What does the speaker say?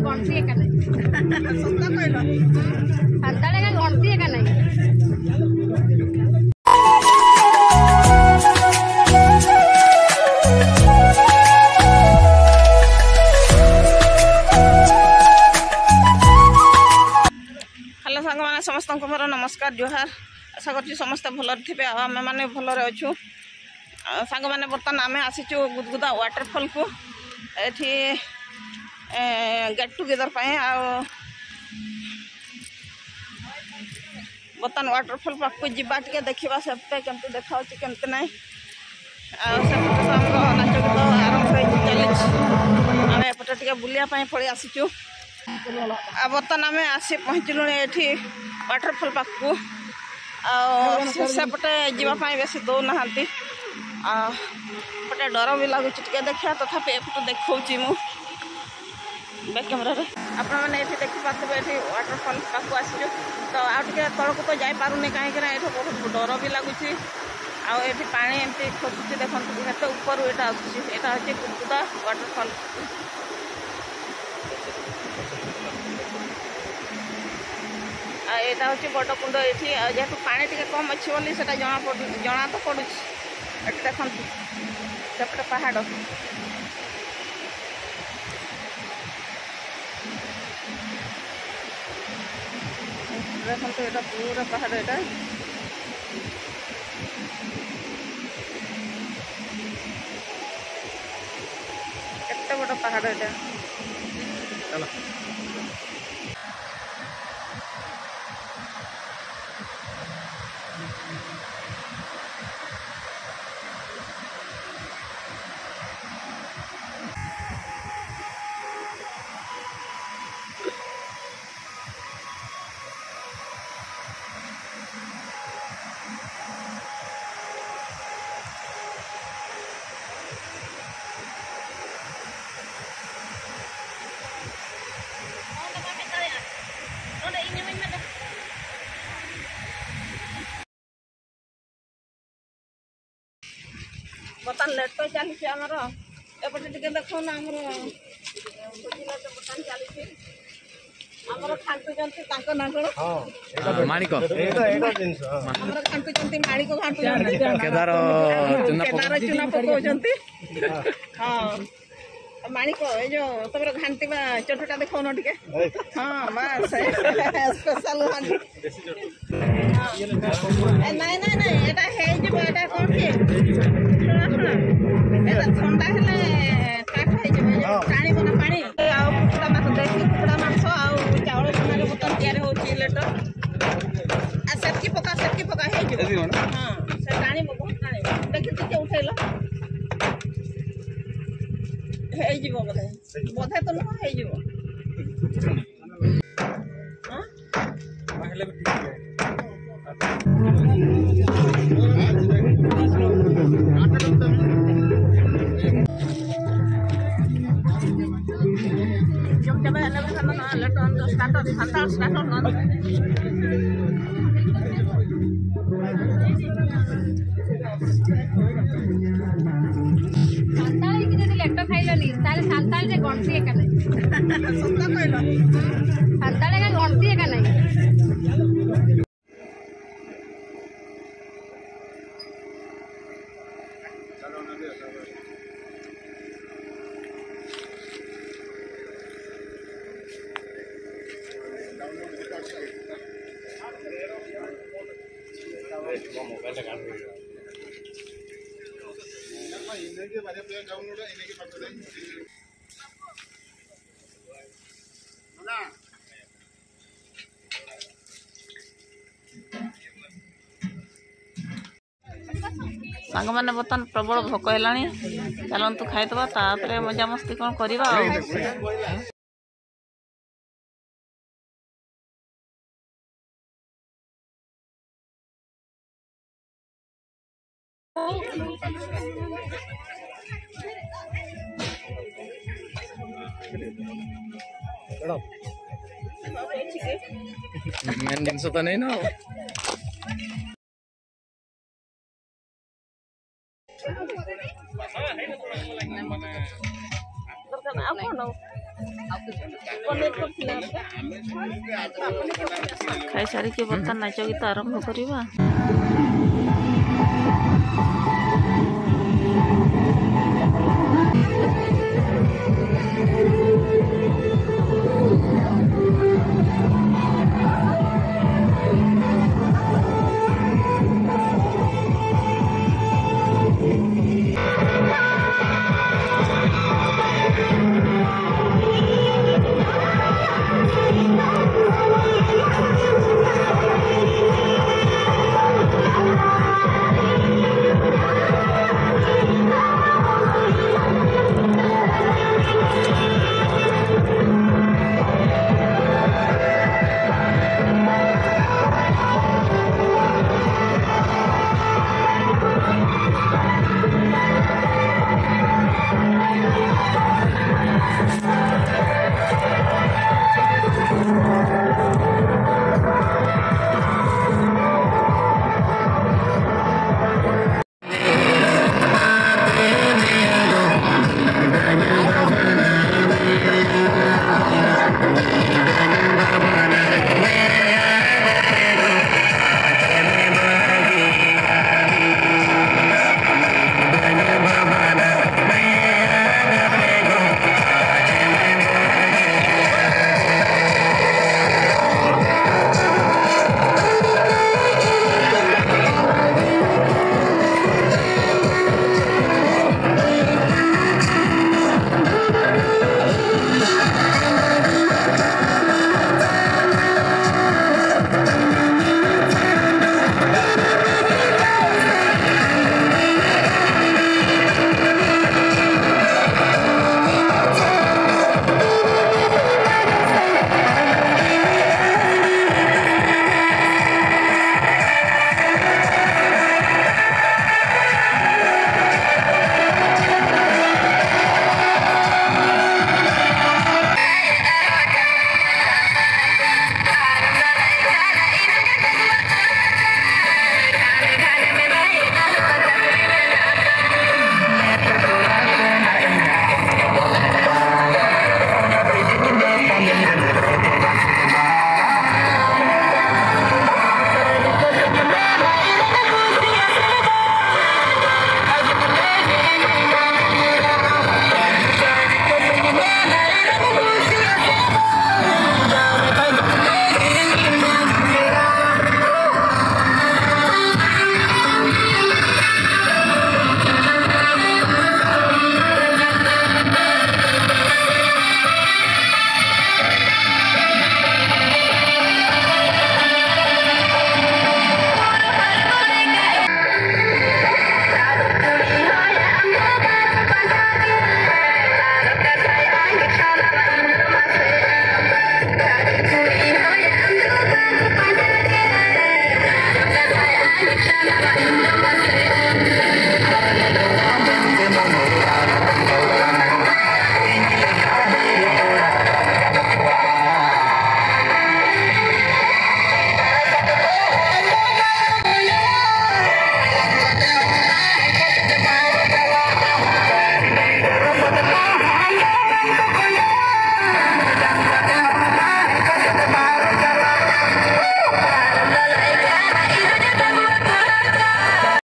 गणती एका नहीं सत्ता कहलो सातटा का गणती एका नहीं हेलो सांग मैंने समस्त मोर नमस्कार जोहार आशा कर समस्ते भल थे आम मैंने भलरे अच्छु सांग मैंने बर्तमान आम आसीचु गुदगुदा वाटरफल को ये गेट टुगेदर बर्तमान वाटरफल पाक जावा टे देखा से केमती देखा केमती ना नाच गीत आरंभ चली आम एपटे टे बुलापाई पड़े आसीचु बर्तमान आम आसी पहुँचलु ये वाटरफल पाक को सेपटे जावाई बेस दौना पटे डर भी लगुच देखा तथापि एपटे देखी मु बैक कैमेरा आपण मैंने ये देखिपे ये वाटरफल पाक आसीचु तो आगे तौक तो जापारे कहीं बहुत डर भी लगुच आए पानी एमती खोजुची देखो हेत ऊपर यहाँ आसा हूँ गुदगुदा वाटरफल यहाँ हूँ बड़ कुंड ये जेहतु पानी टे कम अच्छी बोली से जना तो पड़ू ये देखते सेपटे पहाड़ देखो यहाँ पूरा पहाड़ यहाँ केते बड़ पहाड़ यहाँ बर्तमान लेट तो चली आमर एपटे टे देखो ना आमर बर्तमान चली आमर खाटुचंती ना कौन माणिक आमर खाटुचंती माणिक घाटुचंती केदार चुना पकाउचंती हाँ माणिक ये जो तुम घाटी चटुटा देखो न टे हाँ बस स्पेशल घाटी नाई नाई नाई एटा कौन कि ठंडा हेले काठ हो टाणी बना पानी कुकुड़ा मांस देसी कुकुड़ा मांस चाउल बना बर्तन तैयार होची लेटर सेटकी पका हाँ से टाणी बहुत टाणी देखी टे उठेल बोधे तो नुह लेट खाइलनी साताल गणती एका नहीं सत्ता कहलो साताल का गणती एका नहीं सांग मैंने बर्तमान प्रबल भोक है चलतु खाईदबा तापर मजा मस्ती कौन करवा मेन जिनस तो नहीं ना कौन ଖାଇ ସାରିକି ବର୍ତ୍ତମାନ ନାଚ ଗୀତ ଆରମ୍ଭ କରିବା।